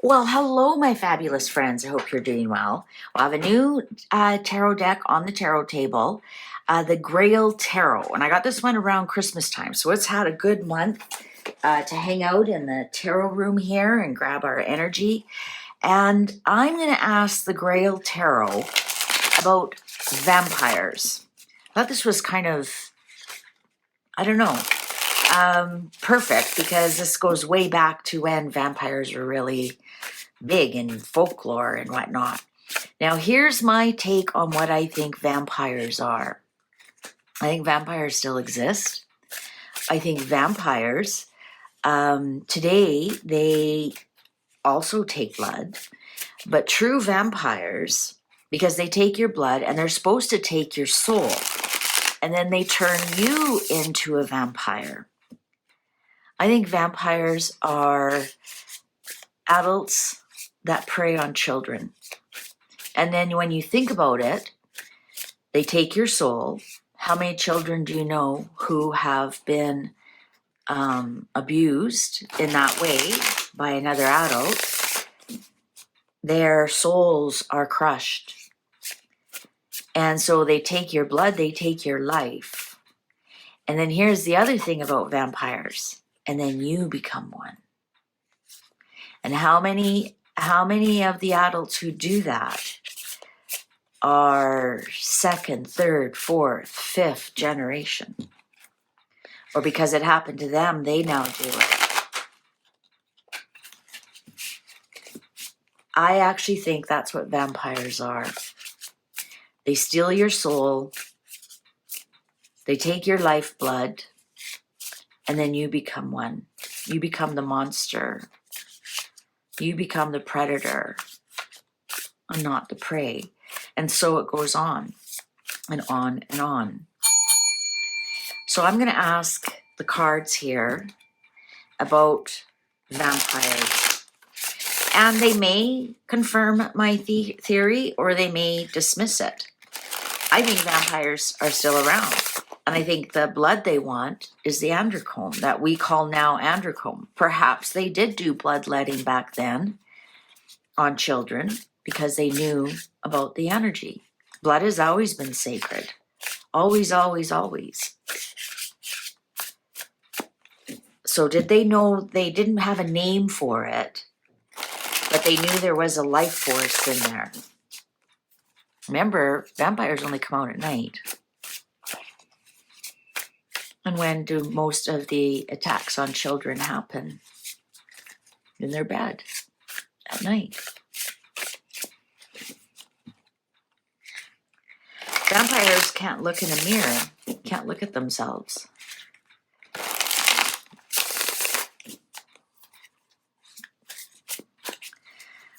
Well, hello, my fabulous friends. I hope you're doing well. I have a new tarot deck on the tarot table, the Grail Tarot. And I got this one around Christmas time. So it's had a good month to hang out in the tarot room here and grab our energy. And I'm going to ask the Grail Tarot about vampires. I thought this was kind of, I don't know, perfect because this goes way back to when vampires were really big in folklore and whatnot. Now, here's my take on what I think vampires are. I think vampires still exist. I think vampires, today, they also take blood. But true vampires, because they take your blood and they're supposed to take your soul, and then they turn you into a vampire. I think vampires are adults that prey on children. And then when you think about it, they take your soul. How many children do you know who have been abused in that way by another adult? Their souls are crushed. And so they take your blood, they take your life. And then here's the other thing about vampires. And then you become one. And how many of the adults who do that are second, third, fourth, fifth generation? Or because it happened to them, they now do it. I actually think that's what vampires are. They steal your soul, they take your lifeblood, and then you become one. You become the monster. You become the predator and not the prey. And so it goes on and on and on. So I'm going to ask the cards here about vampires. And they may confirm my theory or they may dismiss it. I think vampires are still around. And I think the blood they want is the androchrome that we call now androchrome. Perhaps they did do bloodletting back then on children because they knew about the energy. Blood has always been sacred. Always, always, always. So did they know they didn't have a name for it, but they knew there was a life force in there? Remember, vampires only come out at night. And when do most of the attacks on children happen? In their bed at night. Vampires can't look in a mirror, can't look at themselves.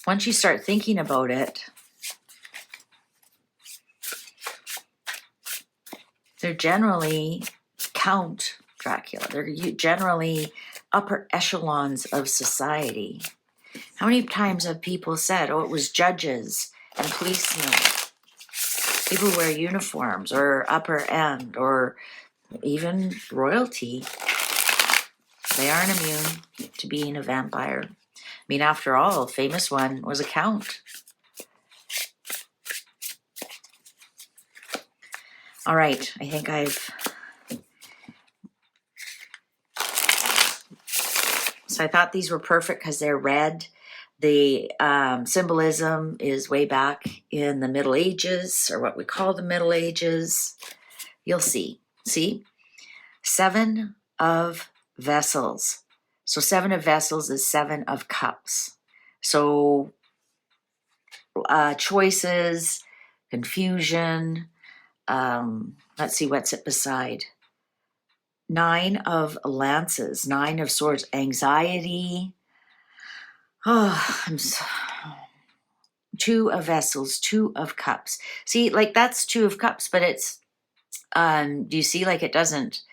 Once you start thinking about it, they're generally Count Dracula. They're generally upper echelons of society. How many times have people said, oh, it was judges and policemen, people who wear uniforms or upper end or even royalty? They aren't immune to being a vampire. I mean, after all, a famous one was a count. All right, I think So I thought these were perfect because they're red. The symbolism is way back in the Middle Ages, or what we call the Middle Ages. You'll see. See? 7 of vessels. So 7 of vessels is 7 of cups. So choices, confusion. Let's see, what's it beside? 9 of lances, 9 of swords, anxiety. Oh, 2 of vessels, 2 of cups. See, like that's 2 of cups, but it's, do you see, like it doesn't,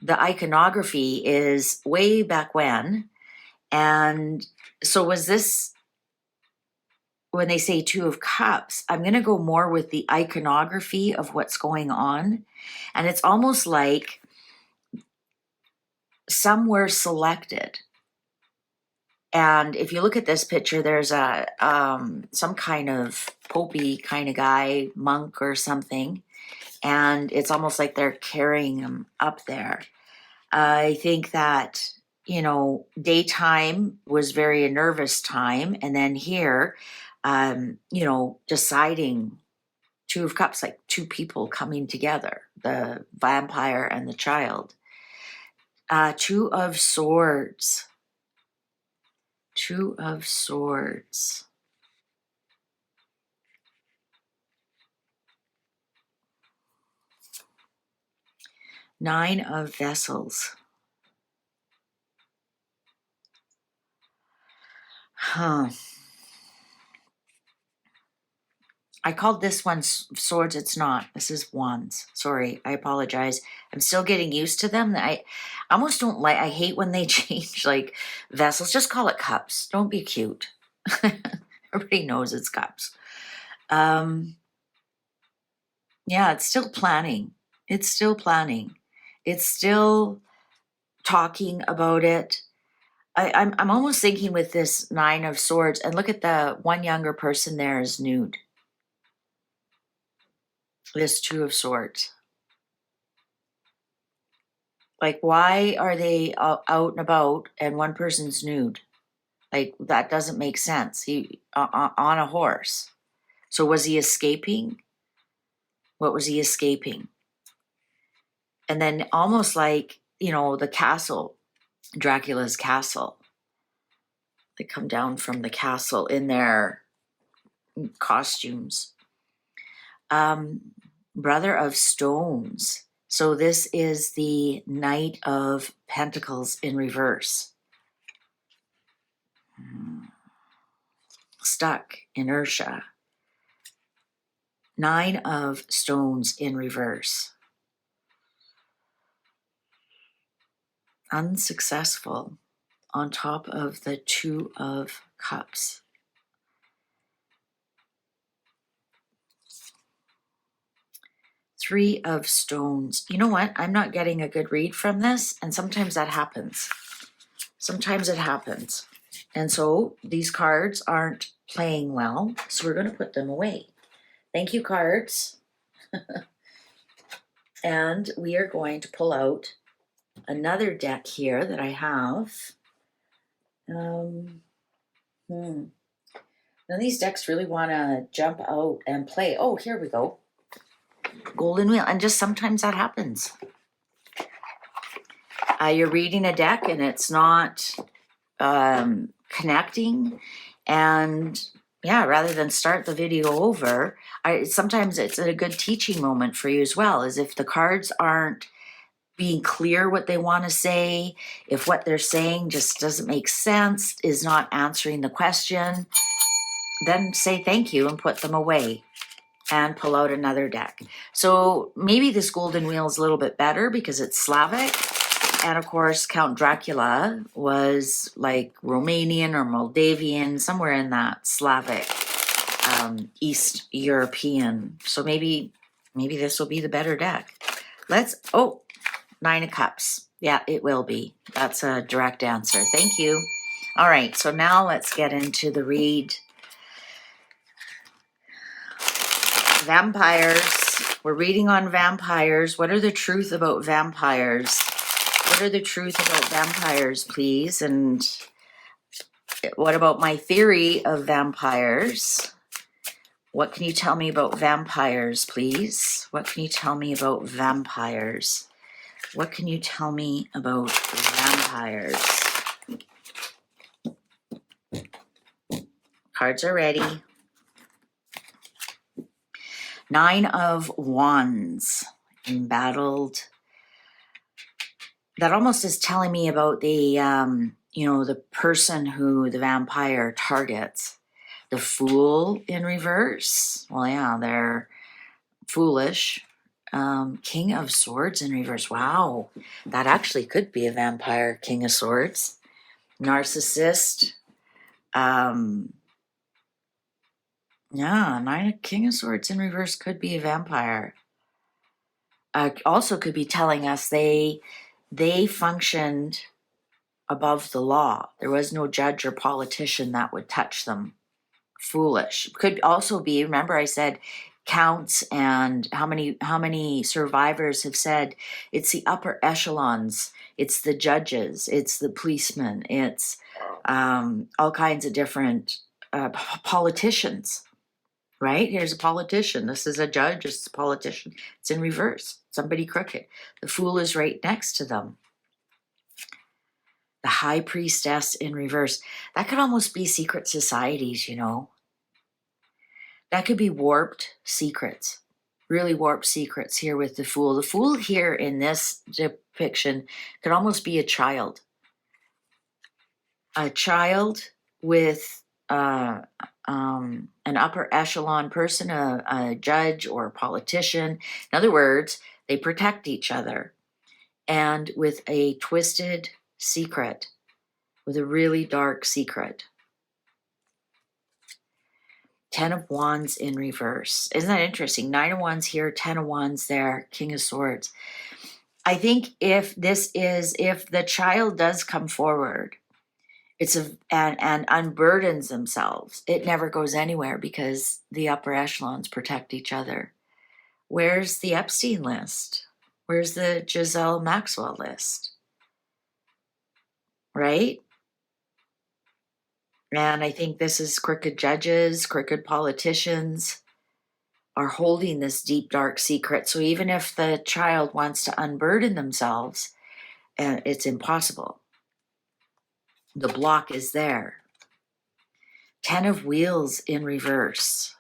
the iconography is way back when. And so was this, when they say 2 of cups, I'm going to go more with the iconography of what's going on. And it's almost like some were selected And if you look at this picture, there's a some kind of popey kind of guy, monk or something. And it's almost like they're carrying him up there. I think that, you know, daytime was very a nervous time. And then here, you know, deciding Two of Cups, like two people coming together, the vampire and the child. Two of Swords. Two of Swords. Nine of Vessels. Huh. I called this one Swords. It's not. This is Wands. Sorry. I apologize. I'm still getting used to them. I almost don't like, I hate when they change like vessels. Just call it cups. Don't be cute. Everybody knows it's cups. Yeah, it's still planning. It's still planning. It's still talking about it. I'm almost thinking with this Nine of Swords, and look at the one younger person there is nude. This Two of Swords. Like, why are they out and about and one person's nude? Like, that doesn't make sense. He on a horse. So was he escaping? What was he escaping? And then almost like, you know, the castle, Dracula's castle. They come down from the castle in their costumes. Brother of Stones. So this is the Knight of Pentacles in reverse. Stuck, inertia. Nine of Stones in reverse. Unsuccessful on top of the Two of Cups. Three of Stones. You know what? I'm not getting a good read from this, and sometimes that happens. Sometimes it happens. And so these cards aren't playing well, so we're going to put them away. Thank you, cards. And we are going to pull out another deck here that I have. Now these decks really want to jump out and play. Oh, here we go. Golden Wheel. And just sometimes that happens. You're reading a deck and it's not connecting. And yeah, rather than start the video over, sometimes it's a good teaching moment for you as well, as if the cards aren't being clear what they want to say, if what they're saying just doesn't make sense, is not answering the question, then say thank you and put them away and pull out another deck. So maybe this Golden Wheel is a little bit better because it's Slavic. And of course, Count Dracula was like Romanian or Moldavian, somewhere in that Slavic, East European. So maybe this will be the better deck. Nine of Cups. Yeah, it will be. That's a direct answer. Thank you. All right, so now let's get into the read. Vampires. We're reading on vampires. What are the truth about vampires? What are the truth about vampires, please? And what about my theory of vampires? What can you tell me about vampires, please? What can you tell me about vampires? What can you tell me about vampires? Cards are ready. Nine of Wands, embattled. That almost is telling me about the, the person who the vampire targets. The Fool in reverse. Well, yeah, they're foolish. King of Swords in reverse. Wow, that actually could be a vampire. King of Swords. Narcissist. King of Swords in reverse could be a vampire. Also could be telling us they functioned above the law. There was no judge or politician that would touch them. Foolish. Could also be, remember I said counts, and how many survivors have said it's the upper echelons, it's the judges, it's the policemen, it's all kinds of different politicians, right? Here's a politician, this is a judge, this is a politician. It's in reverse, somebody crooked. The fool is right next to them. The high priestess in reverse. That could almost be secret societies, you know. That could be warped secrets, really warped secrets here with the fool. The fool here in this depiction could almost be a child. A child with an upper echelon person, a judge or a politician. In other words, they protect each other. And with a twisted secret, with a really dark secret. 10 of Wands in reverse. Isn't that interesting? 9 of Wands here, 10 of Wands there, King of Swords. I think if the child does come forward, and unburdens themselves, it never goes anywhere because the upper echelons protect each other. Where's the Epstein list? Where's the Giselle Maxwell list? Right? And I think this is crooked judges, crooked politicians are holding this deep, dark secret. So even if the child wants to unburden themselves, it's impossible. The block is there. 10 of Wheels in reverse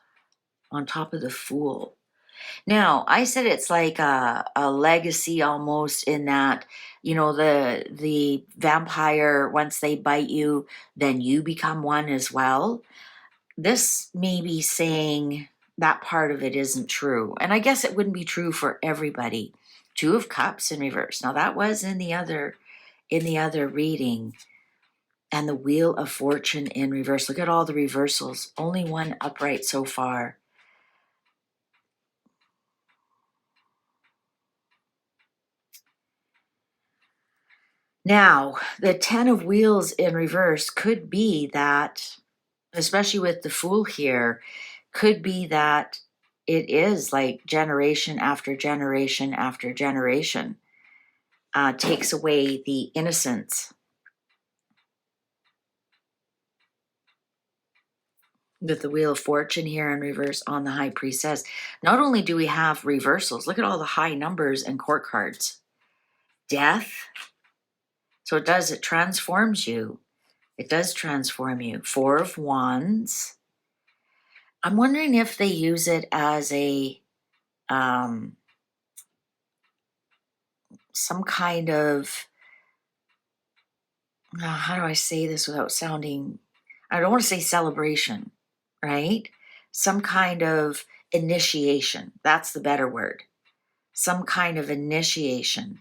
on top of the Fool. Now, I said it's like a legacy almost, in that, you know, the vampire, once they bite you, then you become one as well. This may be saying that part of it isn't true. And I guess it wouldn't be true for everybody. 2 of Cups in reverse. Now that was in the other reading. And the Wheel of Fortune in reverse. Look at all the reversals. Only one upright so far. Now, the 10 of Wheels in reverse could be that, especially with the Fool here, could be that it is like generation after generation after generation, takes away the innocence. With the Wheel of Fortune here in reverse on the High Priestess. Not only do we have reversals, look at all the high numbers and court cards. Death. So it transforms you. It does transform you. 4 of Wands. I'm wondering if they use it as a some kind of, how do I say this without sounding, I don't want to say celebration, right? Some kind of initiation. That's the better word. Some kind of initiation.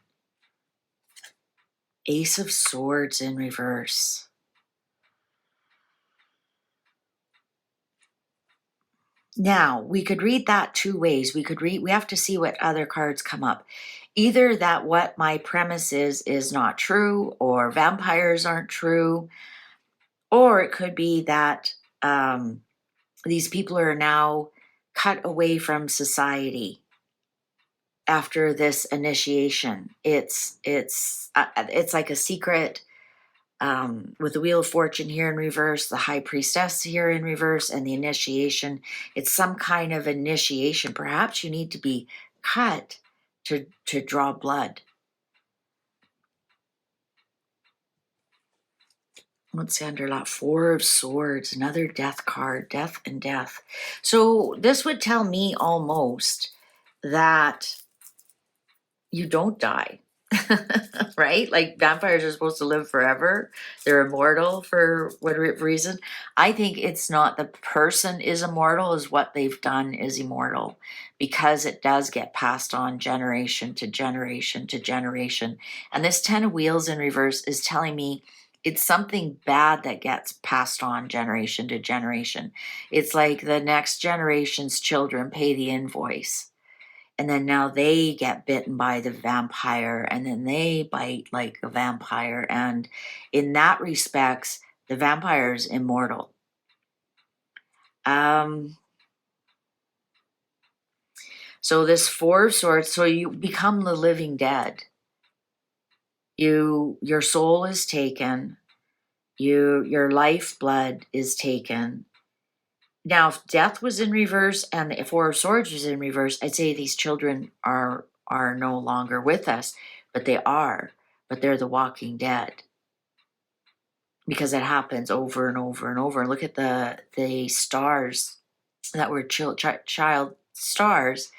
Ace of Swords in reverse. Now, we could read that 2 ways. We have to see what other cards come up. Either that what my premise is not true, or vampires aren't true, or it could be that these people are now cut away from society after this initiation. It's like a secret. With the Wheel of Fortune here in reverse, the High Priestess here in reverse, and the initiation. It's some kind of initiation. Perhaps you need to be cut to draw blood. Let's see, under that 4 of Swords, another death card, death and death. So this would tell me almost that you don't die. Right? Like vampires are supposed to live forever. They're immortal for whatever reason. I think it's not the person is immortal, is what they've done is immortal, because it does get passed on generation to generation to generation. And this 10 of Wheels in reverse is telling me it's something bad that gets passed on generation to generation. It's like the next generation's children pay the invoice. And then now they get bitten by the vampire, and then they bite like a vampire. And in that respects, the vampire is immortal. So this Four of Swords, so you become the living dead. Your soul is taken. Your lifeblood is taken. Now, if death was in reverse and the Four of Swords was in reverse, I'd say these children are no longer with us, but they are. But they're the walking dead. Because it happens over and over and over. Look at the stars that were child stars,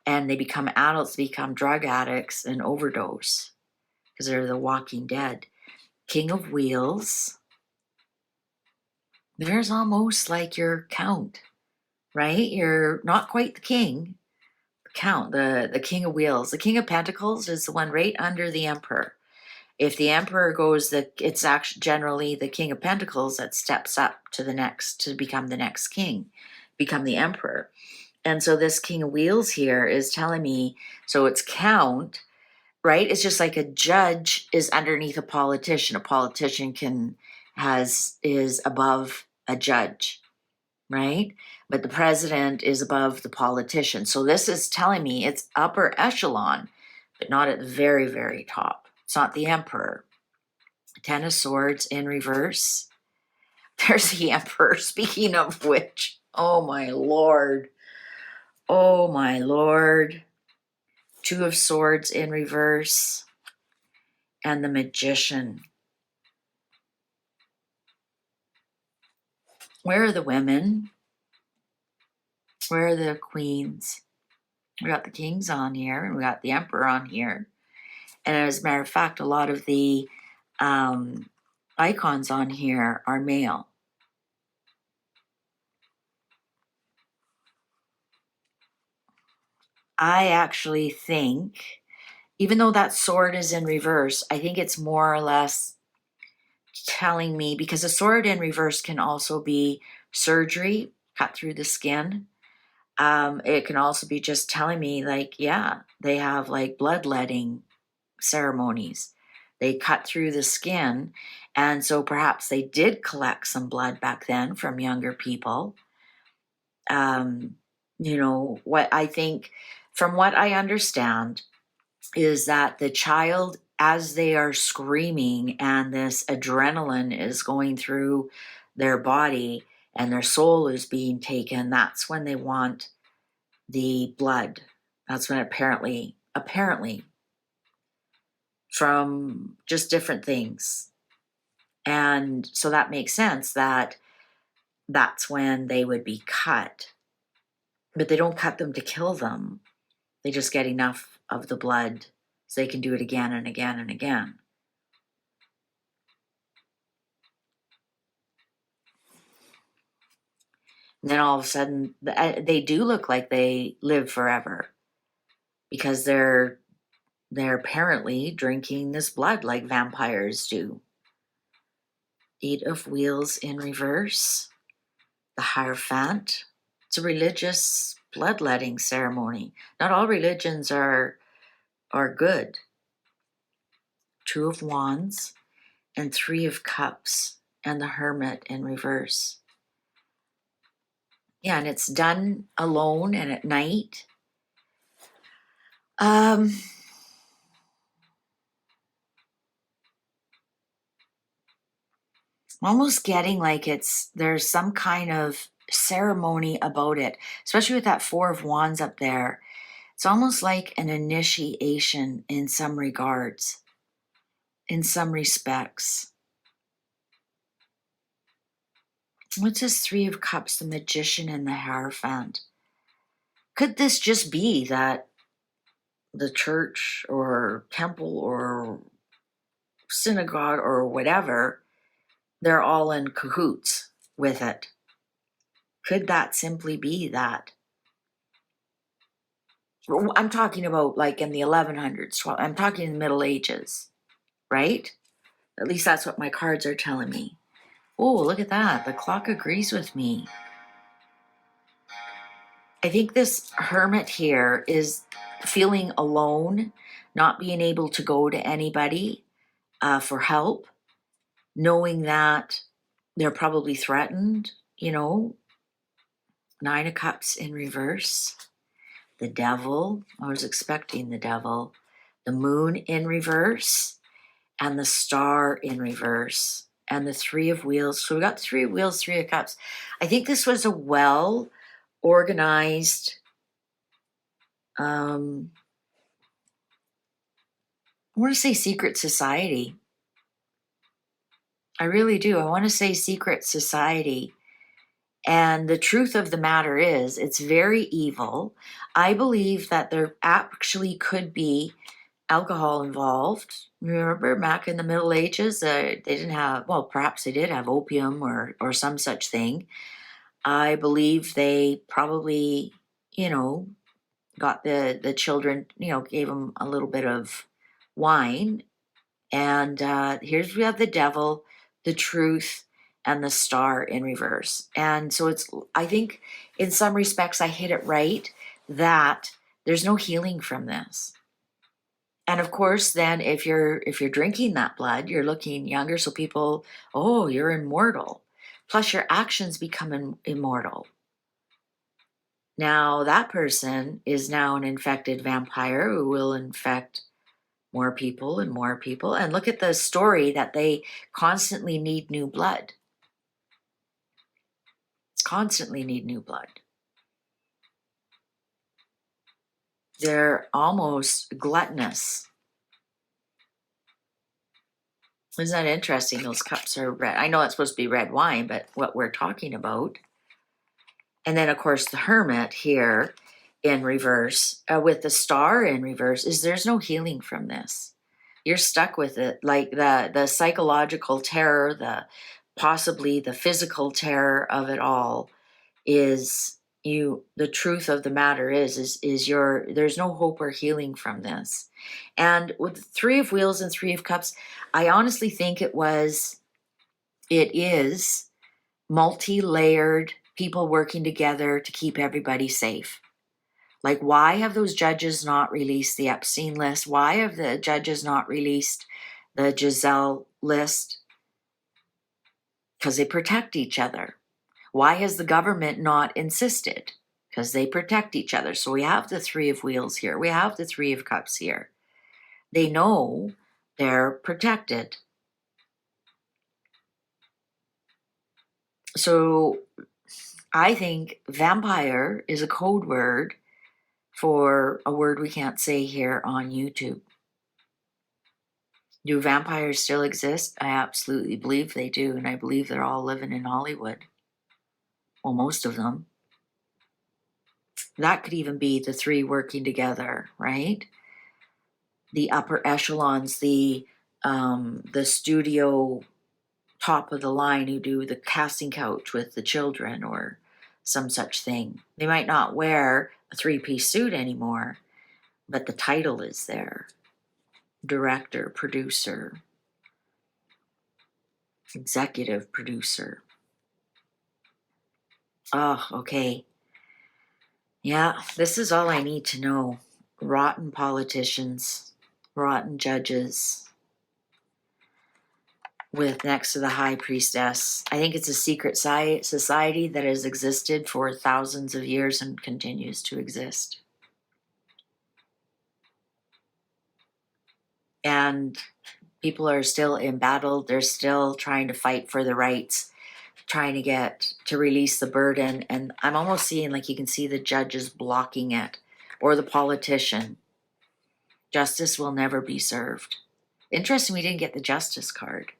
and they become adults, become drug addicts and overdose because they're the walking dead. King of Wheels. There's almost like your count, right? You're not quite the king. Count, the King of Wheels. The King of Pentacles is the one right under the Emperor. If the Emperor goes, it's actually generally the King of Pentacles that steps up to the next, to become the next king, become the Emperor. And so this King of Wheels here is telling me, so it's count, right? It's just like a judge is underneath a politician. A politician is above a judge, right? But the president is above the politician. So this is telling me it's upper echelon, but not at the very, very top. It's not the Emperor. Ten of Swords in reverse. There's the Emperor, speaking of which. Oh my Lord. Oh my Lord. Two of Swords in reverse. And the Magician. Where are the women? Where are the queens? We got the kings on here, and we got the Emperor on here. And as a matter of fact, a lot of the icons on here are male. I actually think, even though that sword is in reverse, I think it's more or less telling me, because a sword in reverse can also be surgery, cut through the skin. It can also be just telling me, like, yeah, they have like bloodletting ceremonies. They cut through the skin. And so perhaps they did collect some blood back then from younger people. What I think, from what I understand, is that the child, as they are screaming and this adrenaline is going through their body and their soul is being taken, that's when they want the blood. That's when apparently, from just different things. And so that makes sense that that's when they would be cut. But they don't cut them to kill them. They just get enough of the blood so they can do it again and again and again. And then all of a sudden, they do look like they live forever because they're apparently drinking this blood like vampires do. Eight of Wheels in reverse. The Hierophant. It's a religious bloodletting ceremony. Not all religions are good. Two of Wands and Three of Cups and the Hermit in reverse. Yeah, and it's done alone and at night. I'm almost getting like there's some kind of ceremony about it, especially with that Four of Wands up there. It's almost like an initiation in some regards, in some respects. What's this Three of Cups, the Magician and the Hierophant? Could this just be that the church or temple or synagogue or whatever, they're all in cahoots with it? Could that simply be that? I'm talking about like in the 1100s, I'm talking in the Middle Ages, right? At least that's what my cards are telling me. Oh, look at that. The clock agrees with me. I think this hermit here is feeling alone, not being able to go to anybody for help, knowing that they're probably threatened, you know. Nine of Cups in reverse. The Devil, I was expecting the Devil. The Moon in reverse. And the Star in reverse. And the Three of Wheels. So we got the Three of Wheels, Three of Cups. I think this was a well organized, I want to say secret society. I really do. I want to say secret society. And the truth of the matter is, it's very evil. I believe that there actually could be alcohol involved. Remember back in the Middle Ages, they didn't have, well, perhaps they did have opium or some such thing. I believe they probably, you know, got the children, you know, gave them a little bit of wine. And here's we have the Devil, the Truth, and the Star in reverse. And so it's, I think in some respects I hit it right that there's no healing from this. And of course, then if you're drinking that blood, you're looking younger. So people, oh, you're immortal. Plus your actions become immortal. Now that person is now an infected vampire who will infect more people and more people. And look at the story that they constantly need new blood. Constantly need new blood. They're almost gluttonous. Isn't that interesting? Those cups are red. I know it's supposed to be red wine, but what we're talking about. And then, of course, the Hermit here in reverse with the Star in reverse is there's no healing from this. You're stuck with it, like the psychological terror, the possibly the physical terror of it all is you. The truth of the matter is there's no hope or healing from this. And with Three of Wheels and Three of Cups, I honestly think it is multi-layered people working together to keep everybody safe. Like, why have those judges not released the Epstein list? Why have the judges not released the Giselle list? Because they protect each other. Why has the government not insisted? Because they protect each other. So we have the Three of Wheels here. We have the Three of Cups here. They know they're protected. So I think vampire is a code word for a word we can't say here on YouTube. Do vampires still exist? I absolutely believe they do, and I believe they're all living in Hollywood. Well, most of them. That could even be the three working together, right? The upper echelons, the studio top of the line who do the casting couch with the children or some such thing. They might not wear a three-piece suit anymore, but the title is there. Director, producer, executive producer. Oh, okay. Yeah, this is all I need to know. Rotten politicians, rotten judges, with next to the High Priestess. I think it's a secret society that has existed for thousands of years and continues to exist. And people are still embattled. They're still trying to fight for the rights, trying to get to release the burden. And I'm almost seeing, like, you can see the judges blocking it, or the politician. Justice will never be served. Interesting, we didn't get the justice card.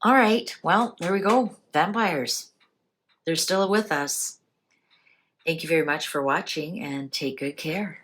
All right, well, there we go. Vampires. They're still with us. Thank you very much for watching, and take good care.